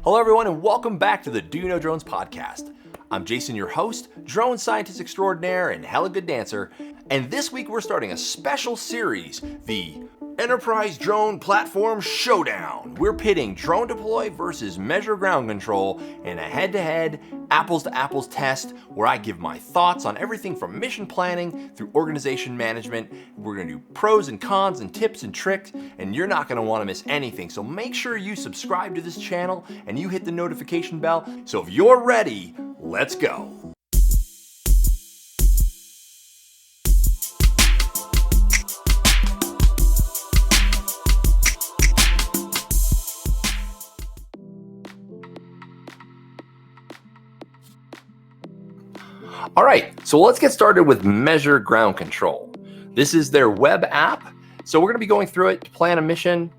Hello everyone and welcome back to the Do You Know Drones podcast. I'm Jason, your host, drone scientist extraordinaire and hella good dancer, and this week we're starting a special series, the Enterprise Drone Platform Showdown. We're pitting DroneDeploy versus Measure Ground Control in a head-to-head, apples-to-apples test where I give my thoughts on everything from mission planning through organization management. We're going to do pros and cons and tips and tricks, and you're not going to want to miss anything. So make sure you subscribe to this channel and you hit the notification bell. So if you're ready, let's go. All right, so let's get started with Measure Ground Control. This is their web app. So we're going to be going through it to plan a mission,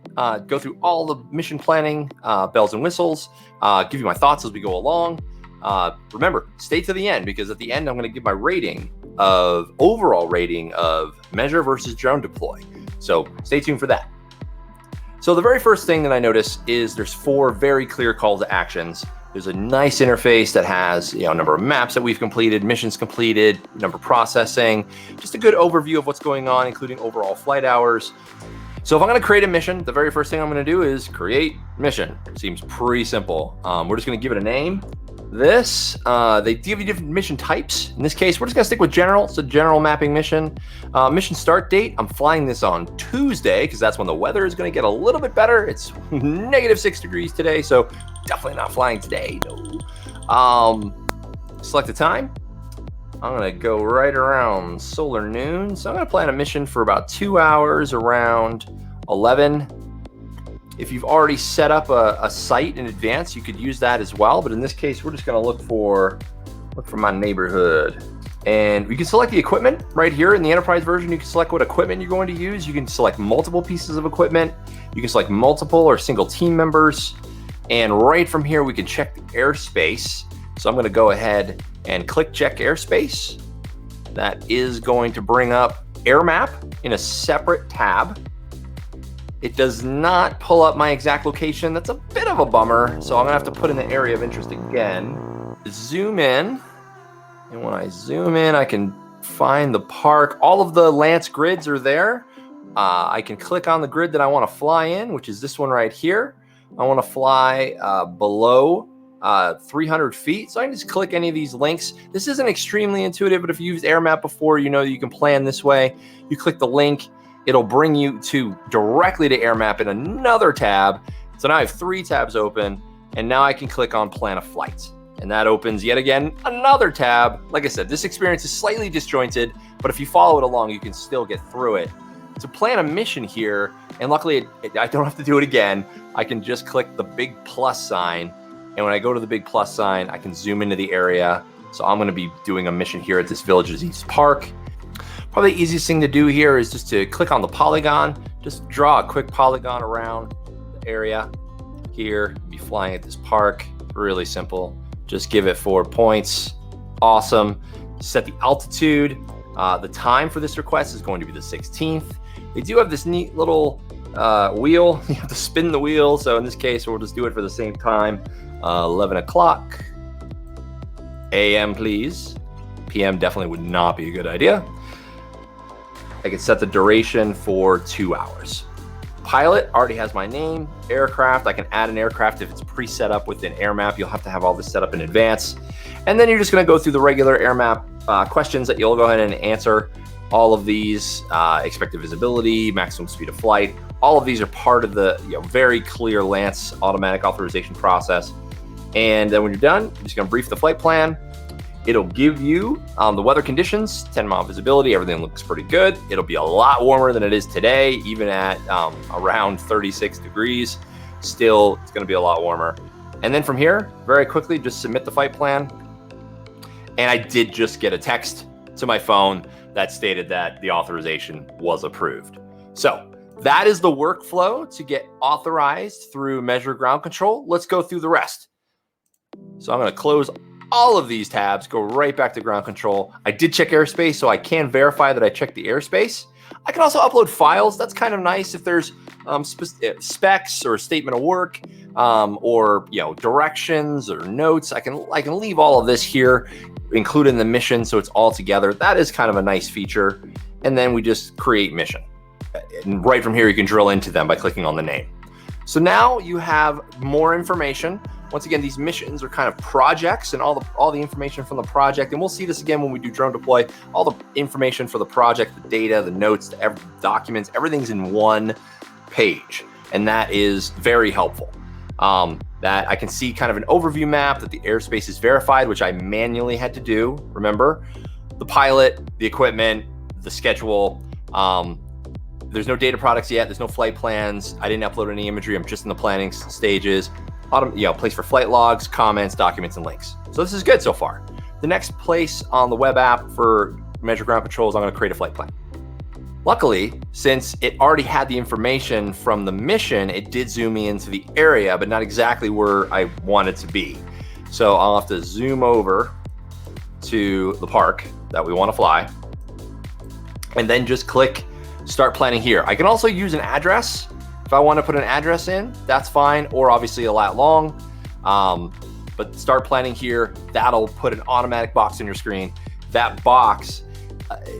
go through all the mission planning, bells and whistles, give you my thoughts as we go along. Remember, stay to the end because at the end I'm going to give my overall rating of Measure versus DroneDeploy. So stay tuned for that. So the very first thing that I notice is there's 4 very clear call to actions. There's a nice interface that has, a number of maps that we've completed, missions completed, number processing, just a good overview of what's going on, including overall flight hours. So if I'm going to create a mission, the very first thing I'm going to do is create mission. Seems pretty simple. We're just going to give it a name. They give you different mission types. In this case, we're just going to stick with general. It's a general mapping mission. Mission start date, I'm flying this on Tuesday because that's when the weather is going to get a little bit better. It's -6 degrees today, so definitely not flying today, no. Select the time. I'm going to go right around solar noon. So I'm going to plan a mission for about 2 hours around 11. If you've already set up a site in advance, you could use that as well. But in this case, we're just going to look for my neighborhood. And we can select the equipment right here in the enterprise version. You can select what equipment you're going to use. You can select multiple pieces of equipment. You can select multiple or single team members. And right from here, we can check the airspace. So I'm going to go ahead and click check airspace. That is going to bring up air map in a separate tab. It does not pull up my exact location. That's a bit of a bummer. So I'm gonna have to put in the area of interest again. Zoom in. And when I zoom in, I can find the park. All of the Lance grids are there. I can click on the grid that I wanna fly in, which is this one right here. I wanna fly below 300 feet. So I can just click any of these links. This isn't extremely intuitive, but if you've used AirMap before, you know that you can plan this way. You click the link. It'll bring you directly to AirMap in another tab. So now I have 3 tabs open, and now I can click on Plan a Flight. And that opens yet again another tab. Like I said, this experience is slightly disjointed, but if you follow it along, you can still get through it. To plan a mission here, and luckily I don't have to do it again, I can just click the big plus sign. And when I go to the big plus sign, I can zoom into the area. So I'm gonna be doing a mission here at this Villages East Park. Probably the easiest thing to do here is just to click on the polygon, just draw a quick polygon around the area here, be flying at this park, really simple. Just give it 4 points, awesome. Set the altitude. The time for this request is going to be the 16th. They do have this neat little wheel, you have to spin the wheel. So in this case, we'll just do it for the same time, 11 o'clock AM, please. PM definitely would not be a good idea. I can set the duration for 2 hours. Pilot already has my name, aircraft. I can add an aircraft if it's pre-set up within AirMap. You'll have to have all this set up in advance. And then you're just gonna go through the regular AirMap questions that you'll go ahead and answer. All of these, expected visibility, maximum speed of flight. All of these are part of the very clear Lance automatic authorization process. And then when you're done, you're just gonna brief the flight plan. It'll give you the weather conditions, 10-mile visibility, everything looks pretty good. It'll be a lot warmer than it is today, even at around 36 degrees. Still, it's gonna be a lot warmer. And then from here, very quickly, just submit the flight plan. And I did just get a text to my phone that stated that the authorization was approved. So that is the workflow to get authorized through Measure Ground Control. Let's go through the rest. So I'm gonna close all of these tabs, go right back to ground control. I did check airspace, so I can verify that I checked the airspace. I can also upload files. That's kind of nice if there's specs or statement of work, or directions or notes. I can leave all of this here, including the mission, so it's all together. That is kind of a nice feature. And then we just create mission. And right from here, you can drill into them by clicking on the name. So now you have more information. Once again, these missions are kind of projects, and all the information from the project. And we'll see this again when we do drone deploy. All the information for the project, the data, the notes, the documents, everything's in one page, and that is very helpful. That I can see kind of an overview map that the airspace is verified, which I manually had to do. Remember, the pilot, the equipment, the schedule. There's no data products yet. There's no flight plans. I didn't upload any imagery. I'm just in the planning stages. Place for flight logs, comments, documents, and links. So this is good so far. The next place on the web app for measure ground control is I'm going to create a flight plan. Luckily, since it already had the information from the mission, it did zoom me into the area, but not exactly where I wanted to be. So I'll have to zoom over to the park that we want to fly, and then just click start planning here. I can also use an address. If I want to put an address in, that's fine, or obviously a lat long. But start planning here, that'll put an automatic box in your screen. That box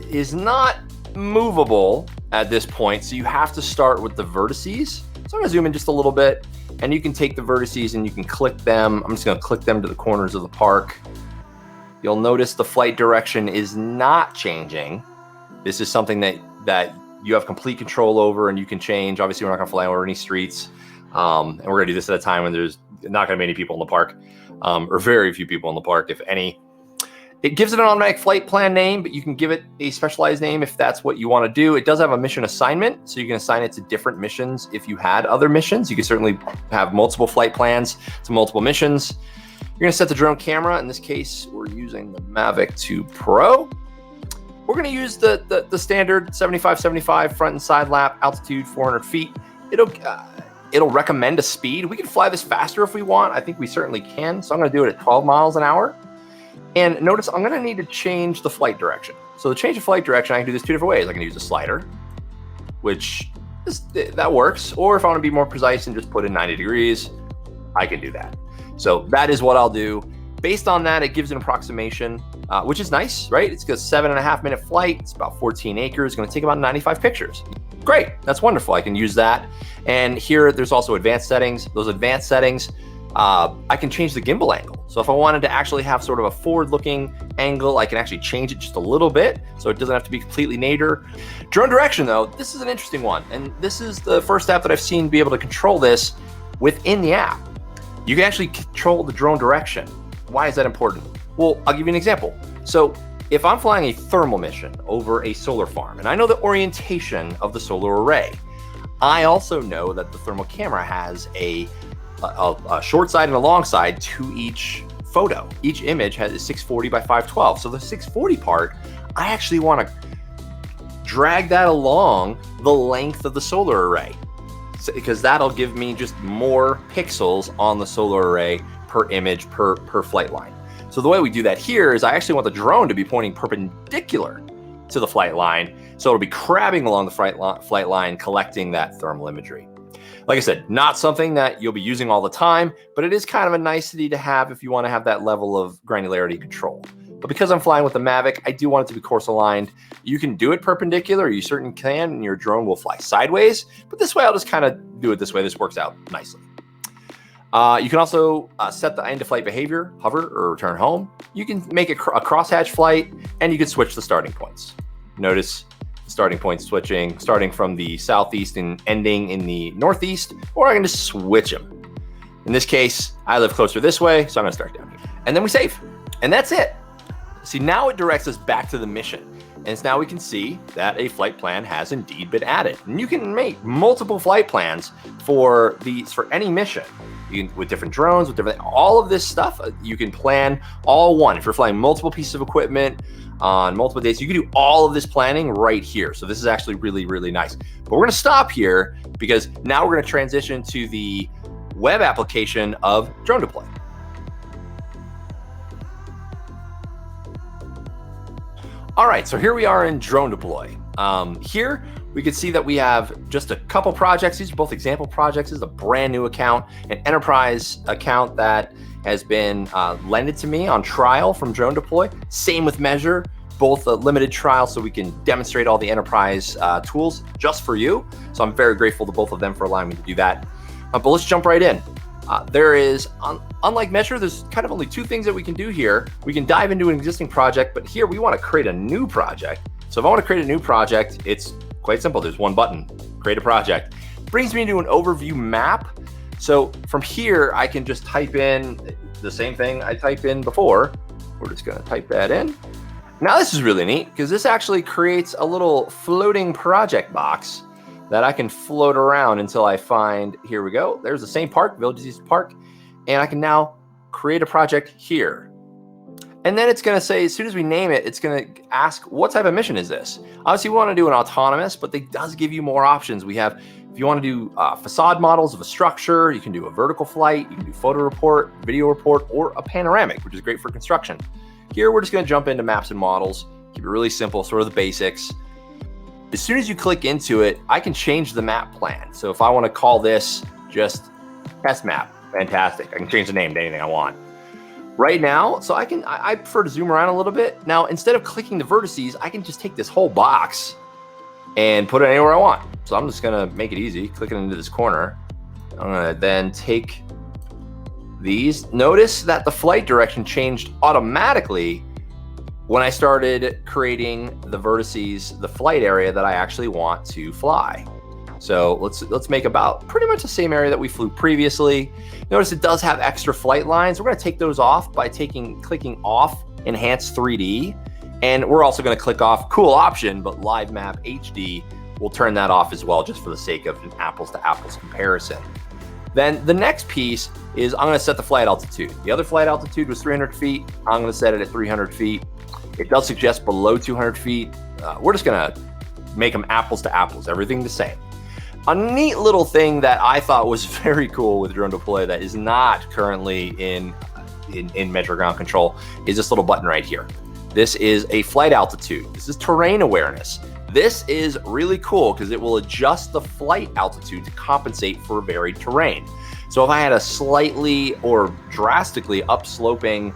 is not movable at this point, so you have to start with the vertices. So I'm gonna zoom in just a little bit, and you can take the vertices and you can click them. I'm just gonna click them to the corners of the park. You'll notice the flight direction is not changing. This is something that you have complete control over, and you can change. Obviously, we're not gonna fly over any streets, and we're gonna do this at a time when there's not gonna be any people in the park, or very few people in the park, if any. It gives it an automatic flight plan name, but you can give it a specialized name if that's what you want to do. It does have a mission assignment, so you can assign it to different missions. If you had other missions, you can certainly have multiple flight plans to multiple missions. You're going to set the drone camera. In this case, we're using the Mavic 2 Pro. We're going to use the standard 75-75 front and side lap, altitude 400 feet. It'll recommend a speed. We can fly this faster if we want. I think we certainly can. So I'm going to do it at 12 miles an hour. And notice I'm going to need to change the flight direction. So to change the flight direction, I can do this two different ways. I can use a slider, which that works. Or if I want to be more precise and just put in 90 degrees, I can do that. So that is what I'll do. Based on that, it gives an approximation, which is nice, right? It's a 7.5 minute flight. It's about 14 acres. It's going to take about 95 pictures. Great. That's wonderful. I can use that. And here, there's also advanced settings. Those advanced settings, I can change the gimbal angle. So if I wanted to actually have sort of a forward-looking angle, I can actually change it just a little bit, so it doesn't have to be completely nadir. Drone direction, though, this is an interesting one, and this is the first app that I've seen be able to control this within the app. You can actually control the drone direction. Why is that important? Well, I'll give you an example. So if I'm flying a thermal mission over a solar farm, and I know the orientation of the solar array, I also know that the thermal camera has a short side and a long side to each photo. Each image is 640 by 512. So the 640 part, I actually want to drag that along the length of the solar array, because that'll give me just more pixels on the solar array per image per flight line. So the way we do that here is I actually want the drone to be pointing perpendicular to the flight line, so it'll be crabbing along the flight line, collecting that thermal imagery. Like I said, not something that you'll be using all the time, but it is kind of a nicety to have if you want to have that level of granularity control. But because I'm flying with the Mavic, I do want it to be course aligned. You can do it perpendicular, you certainly can, and your drone will fly sideways. But this way, I'll just kind of do it this way. This works out nicely. You can also set the end-of-flight behavior, hover or return home. You can make a crosshatch flight, and you can switch the starting points. Notice starting point switching, starting from the southeast and ending in the northeast, or I can just switch them. In this case, I live closer this way, so I'm gonna start down here. And then we save, and that's it. See, now it directs us back to the mission. And now we can see that a flight plan has indeed been added. And you can make multiple flight plans for any mission. You can, with different drones, with different, all of this stuff, you can plan all one. If you're flying multiple pieces of equipment on multiple days, you can do all of this planning right here. So this is actually really, really nice. But we're gonna stop here because now we're gonna transition to the web application of DroneDeploy. All right, so here we are in DroneDeploy. Here we can see that we have just a couple projects. These are both example projects. This is a brand new account, an enterprise account that has been lended to me on trial from DroneDeploy. Same with Measure, both a limited trial so we can demonstrate all the enterprise tools just for you. So I'm very grateful to both of them for allowing me to do that. But let's jump right in. There is, unlike Measure, there's kind of only two things that we can do here. We can dive into an existing project, but here we want to create a new project. So if I want to create a new project, it's quite simple. There's one button, create a project. Brings me to an overview map. So from here, I can just type in the same thing I typed in before. We're just going to type that in. Now this is really neat because this actually creates a little floating project box that I can float around until I find, here we go. There's the same park, Villages Park. And I can now create a project here. And then it's gonna say, as soon as we name it, it's gonna ask, what type of mission is this? Obviously we wanna do an autonomous, but it does give you more options. We have, if you wanna do facade models of a structure, you can do a vertical flight, you can do photo report, video report, or a panoramic, which is great for construction. Here, we're just gonna jump into maps and models, keep it really simple, sort of the basics. As soon as you click into it, I can change the map plan. So if I want to call this just test map, fantastic. I can change the name to anything I want. Right now, so I prefer to zoom around a little bit. Now, instead of clicking the vertices, I can just take this whole box and put it anywhere I want. So I'm just gonna make it easy, clicking into this corner. I'm gonna then take these. Notice that the flight direction changed automatically when I started creating the vertices, the flight area that I actually want to fly. So let's make about pretty much the same area that we flew previously. Notice it does have extra flight lines. We're gonna take those off by clicking off Enhance 3D. And we're also gonna click off, cool option, but Live Map HD, we'll turn that off as well, just for the sake of an apples to apples comparison. Then the next piece is I'm gonna set the flight altitude. The other flight altitude was 300 feet. I'm gonna set it at 300 feet. It does suggest below 200 feet. We're just gonna make them apples to apples, everything the same. A neat little thing that I thought was very cool with DroneDeploy that is not currently in Measure Ground Control is this little button right here. This is a flight altitude. This is terrain awareness. This is really cool because it will adjust the flight altitude to compensate for varied terrain. So if I had a slightly or drastically upsloping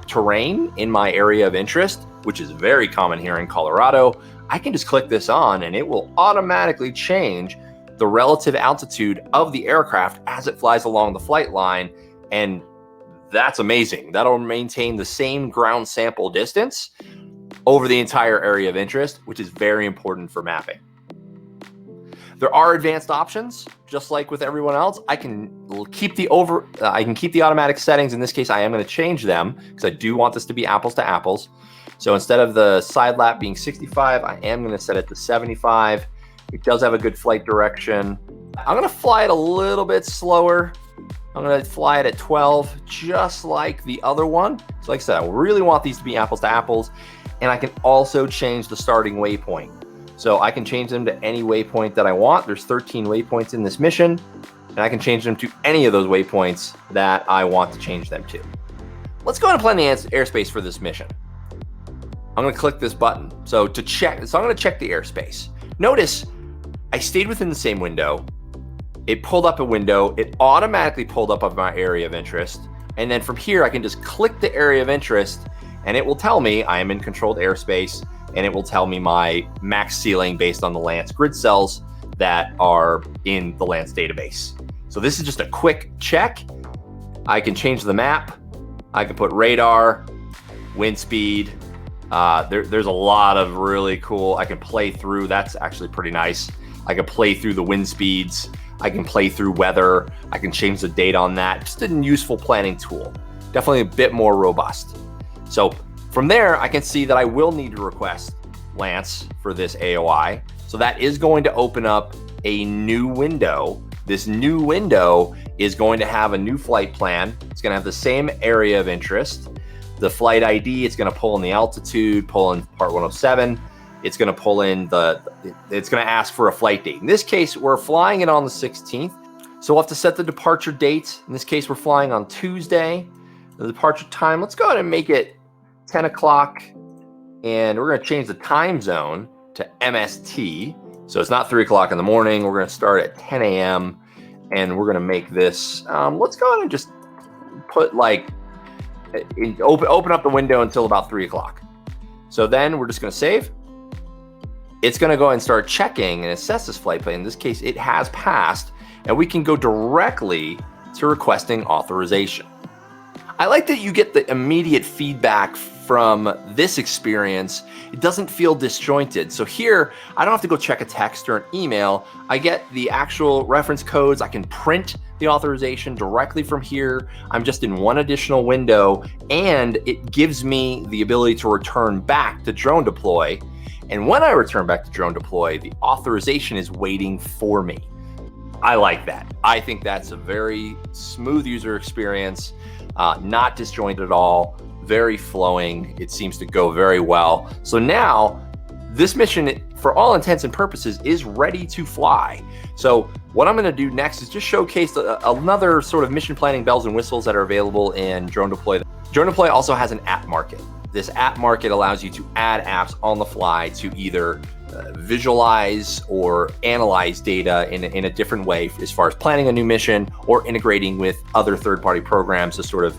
terrain in my area of interest, which is very common here in Colorado, I can just click this on and it will automatically change the relative altitude of the aircraft as it flies along the flight line. And that's amazing. That'll maintain the same ground sample distance over the entire area of interest, which is very important for mapping. There are advanced options, just like with everyone else. I can keep the automatic settings. In this case, I am going to change them because I do want this to be apples to apples. So instead of the side lap being 65, I am going to set it to 75. It does have a good flight direction. I'm going to fly it a little bit slower. I'm going to fly it at 12, just like the other one. So like I said, I really want these to be apples to apples. And I can also change the starting waypoint. So I can change them to any waypoint that I want. There's 13 waypoints in this mission, and I can change them to any of those waypoints that I want to change them to. Let's go ahead and plan the airspace for this mission. I'm gonna click this button. So I'm gonna check the airspace. Notice I stayed within the same window. It pulled up a window. It automatically pulled up of my area of interest. And then from here, I can just click the area of interest and it will tell me I am in controlled airspace, and it will tell me my max ceiling based on the Lance grid cells that are in the Lance database. So this is just a quick check. I can change the map. I can put radar, wind speed. There's a lot of really cool, I can play through. That's actually pretty nice. I can play through the wind speeds. I can play through weather. I can change the date on that. Just a useful planning tool. Definitely a bit more robust. So from there, I can see that I will need to request Lance for this AOI. So that is going to open up a new window. This new window is going to have a new flight plan. It's going to have the same area of interest. The flight ID, it's going to pull in the altitude, pull in part 107. It's going to pull in it's going to ask for a flight date. In this case, we're flying it on the 16th. So we'll have to set the departure date. In this case, we're flying on Tuesday. The departure time, let's go ahead and make it 10 o'clock and we're going to change the time zone to MST. So it's not 3 o'clock in the morning. We're going to start at 10 a.m. and we're going to make this, let's go ahead and just put like, open up the window until about 3 o'clock. So then we're just going to save. It's going to go and start checking and assess this flight plan. In this case, it has passed, and we can go directly to requesting authorization. I like that you get the immediate feedback from this experience. It doesn't feel disjointed. So here, I don't have to go check a text or an email. I get the actual reference codes. I can print the authorization directly from here. I'm just in one additional window, and it gives me the ability to return back to DroneDeploy. And when I return back to DroneDeploy, the authorization is waiting for me. I like that. I think that's a very smooth user experience, not disjointed at all, very flowing. It seems to go very well. So now this mission, for all intents and purposes, is ready to fly. So what I'm going to do next is just showcase another sort of mission planning bells and whistles that are available in DroneDeploy. DroneDeploy also has an app market. This app market allows you to add apps on the fly to either visualize or analyze data in a different way as far as planning a new mission or integrating with other third-party programs to sort of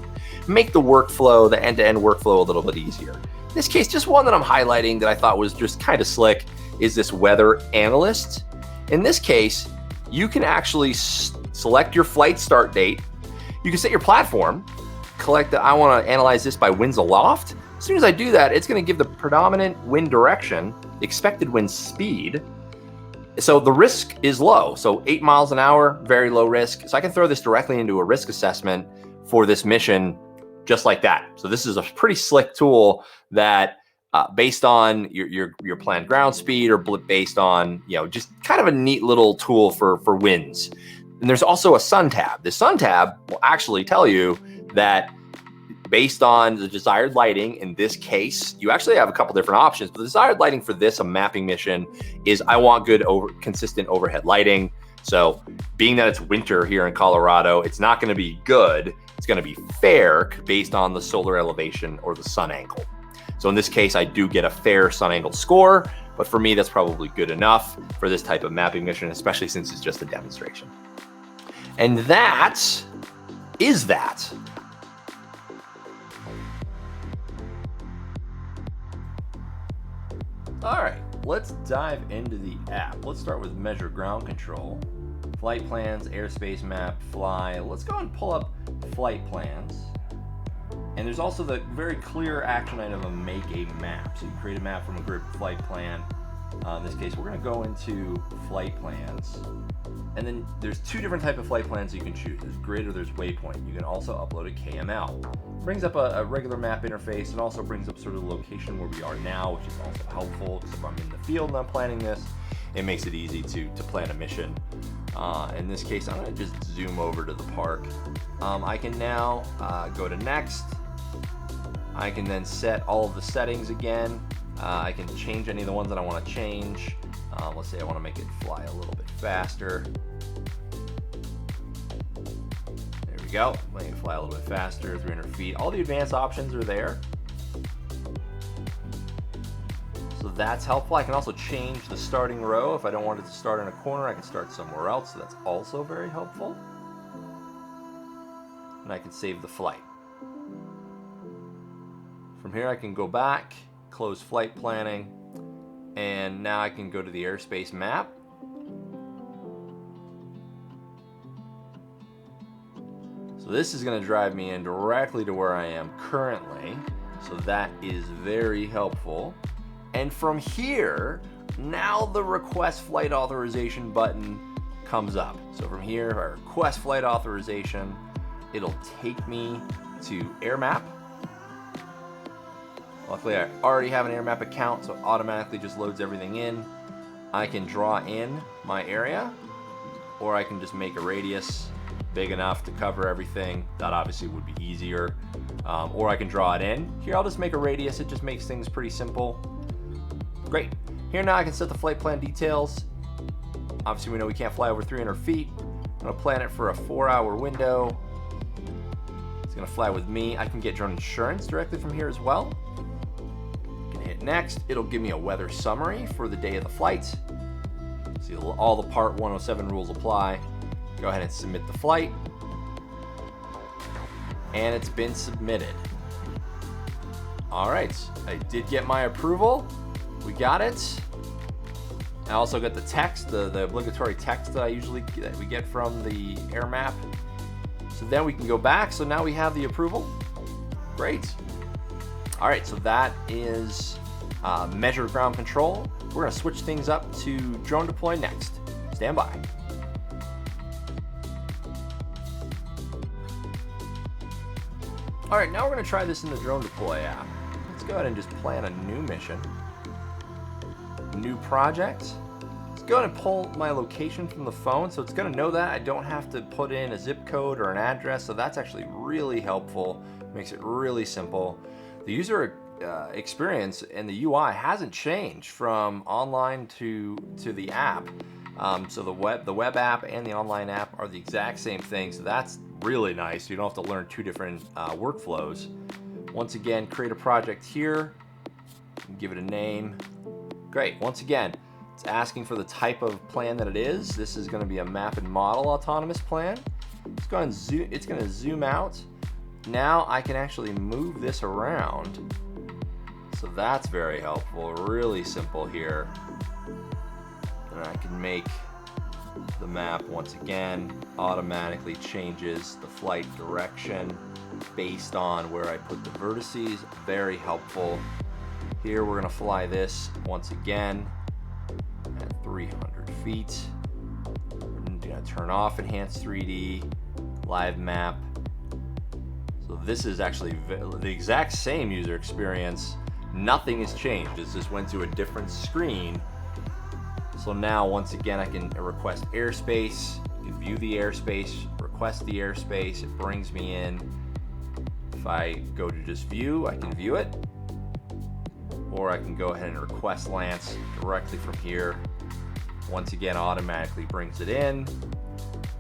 make the workflow, the end-to-end workflow, a little bit easier. In this case, just one that I'm highlighting that I thought was just kind of slick is this weather analyst. In this case, you can actually select your flight start date. You can set your platform, I want to analyze this by winds aloft. As soon as I do that, it's going to give the predominant wind direction, the expected wind speed. So the risk is low. So 8 miles an hour, very low risk. So I can throw this directly into a risk assessment for this mission just like that. So this is a pretty slick tool that based on your planned ground speed or based on, just kind of a neat little tool for winds. And there's also a sun tab. The sun tab will actually tell you that based on the desired lighting, in this case, you actually have a couple different options, but the desired lighting for this, a mapping mission, is I want good consistent overhead lighting. So being that it's winter here in Colorado, it's not going to be good. It's going to be fair based on the solar elevation or the sun angle. So in this case, I do get a fair sun angle score, but for me, that's probably good enough for this type of mapping mission, especially since it's just a demonstration. And that is that. All right, let's dive into the app. Let's start with measure ground control, flight plans, airspace map, fly. Let's go and pull up flight plans. And there's also the very clear action item of make a map. So you create a map from a grid flight plan. In this case, we're going to go into flight plans. And then there's two different types of flight plans you can choose. There's grid or there's waypoint. You can also upload a KML. Brings up a regular map interface and also brings up sort of the location where we are now, which is also helpful because if I'm in the field and I'm planning this, it makes it easy to plan a mission. In this case, I'm going to just zoom over to the park. I can now go to next. I can then set all of the settings again. I can change any of the ones that I want to change. Let's say I want to make it fly a little bit faster. There we go. Make it fly a little bit faster, 300 feet. All the advanced options are there. So that's helpful. I can also change the starting row. If I don't want it to start in a corner, I can start somewhere else. So that's also very helpful. And I can save the flight. From here, I can go back, close flight planning, and now I can go to the airspace map. So this is going to drive me in directly to where I am currently. So that is very helpful. And from here, now the request flight authorization button comes up. So from here, if I request flight authorization, it'll take me to Air Map. Luckily, I already have an Air Map account, so it automatically just loads everything in. I can draw in my area, or I can just make a radius big enough to cover everything. That obviously would be easier. Or I can draw it in. Here, I'll just make a radius. It just makes things pretty simple. Great. Here now I can set the flight plan details. Obviously, we know we can't fly over 300 feet. I'm going to plan it for a 4-hour window. It's going to fly with me. I can get drone insurance directly from here as well. Hit Next, it'll give me a weather summary for the day of the flight. See, all the Part 107 rules apply. Go ahead and submit the flight. And it's been submitted. All right, I did get my approval. We got it. I also got the text, the obligatory text that we get from the air map. So then we can go back. So now we have the approval. Great. All right, so that is measure ground control. We're gonna switch things up to DroneDeploy next. Stand by. All right, now we're gonna try this in the DroneDeploy app. Let's go ahead and just plan a new mission. New project. Let's go ahead and pull my location from the phone, so it's gonna know that. I don't have to put in a zip code or an address, so that's actually really helpful. Makes it really simple. The user experience and the UI hasn't changed from online to the app. So the web app and the online app are the exact same thing, so that's really nice. You don't have to learn two different workflows. Once again, create a project here, give it a name. Great. Once again, it's asking for the type of plan that it is. This is going to be a map and model autonomous plan. Let's go ahead and zoom. It's going to zoom out. Now I can actually move this around. So that's very helpful. Really simple here. And I can make the map once again automatically changes the flight direction based on where I put the vertices. Very helpful. Here we're going to fly this once again at 300 feet. I'm going to turn off Enhanced 3D, Live Map. So this is actually the exact same user experience. Nothing has changed. It just went to a different screen. So now once again I can request airspace, I can view the airspace, request the airspace, it brings me in. If I go to just view, I can view it. Or I can go ahead and request Lance directly from here. Once again, automatically brings it in,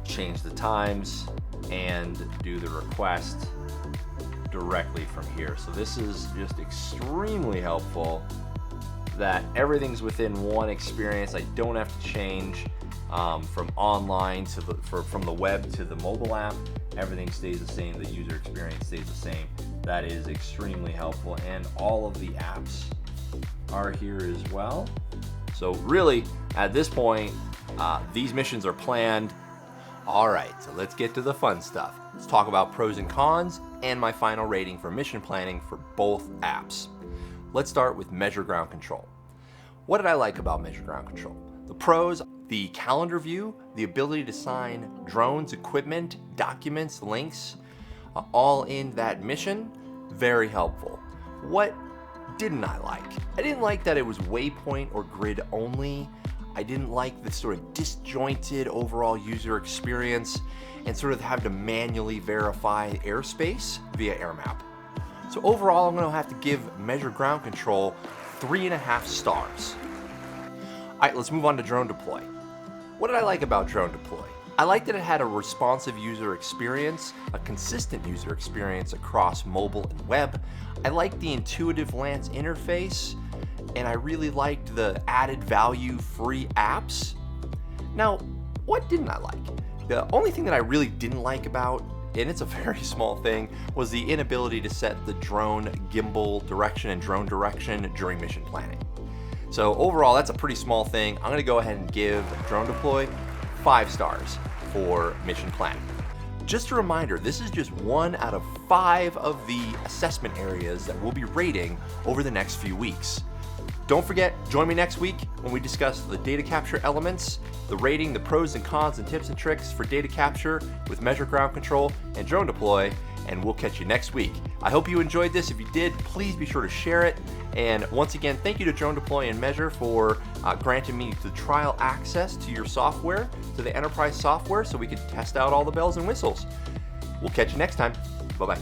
change the times, and do the request directly from here. So this is just extremely helpful that everything's within one experience. I don't have to change from online to from the web to the mobile app. Everything stays the same. The user experience stays the same. That is extremely helpful, and all of the apps are here as well. So really, at this point, these missions are planned. All right, so let's get to the fun stuff. Let's talk about pros and cons and my final rating for mission planning for both apps. Let's start with Measure Ground Control. What did I like about Measure Ground Control? The pros, the calendar view, the ability to assign drones, equipment, documents, links, all in that mission, very helpful. What didn't I like? I didn't like that it was waypoint or grid only. I didn't like the sort of disjointed overall user experience and sort of have to manually verify airspace via AirMap. So overall, I'm gonna have to give Measure Ground Control 3.5 stars. All right, let's move on to DroneDeploy. What did I like about DroneDeploy? I liked that it had a responsive user experience, a consistent user experience across mobile and web. I liked the intuitive Lance interface, and I really liked the added value free apps. Now, what didn't I like? The only thing that I really didn't like about, and it's a very small thing, was the inability to set the drone gimbal direction and drone direction during mission planning. So overall, that's a pretty small thing. I'm gonna go ahead and give DroneDeploy 5 stars for mission planning. Just a reminder, this is just 1 out of 5 of the assessment areas that we'll be rating over the next few weeks. Don't forget, join me next week when we discuss the data capture elements, the rating, the pros and cons and tips and tricks for data capture with Measure Ground Control and DroneDeploy, and we'll catch you next week. I hope you enjoyed this. If you did, please be sure to share it. And once again, thank you to DroneDeploy and Measure for granting me the trial access to your software, to the enterprise software, so we could test out all the bells and whistles. We'll catch you next time. Bye-bye.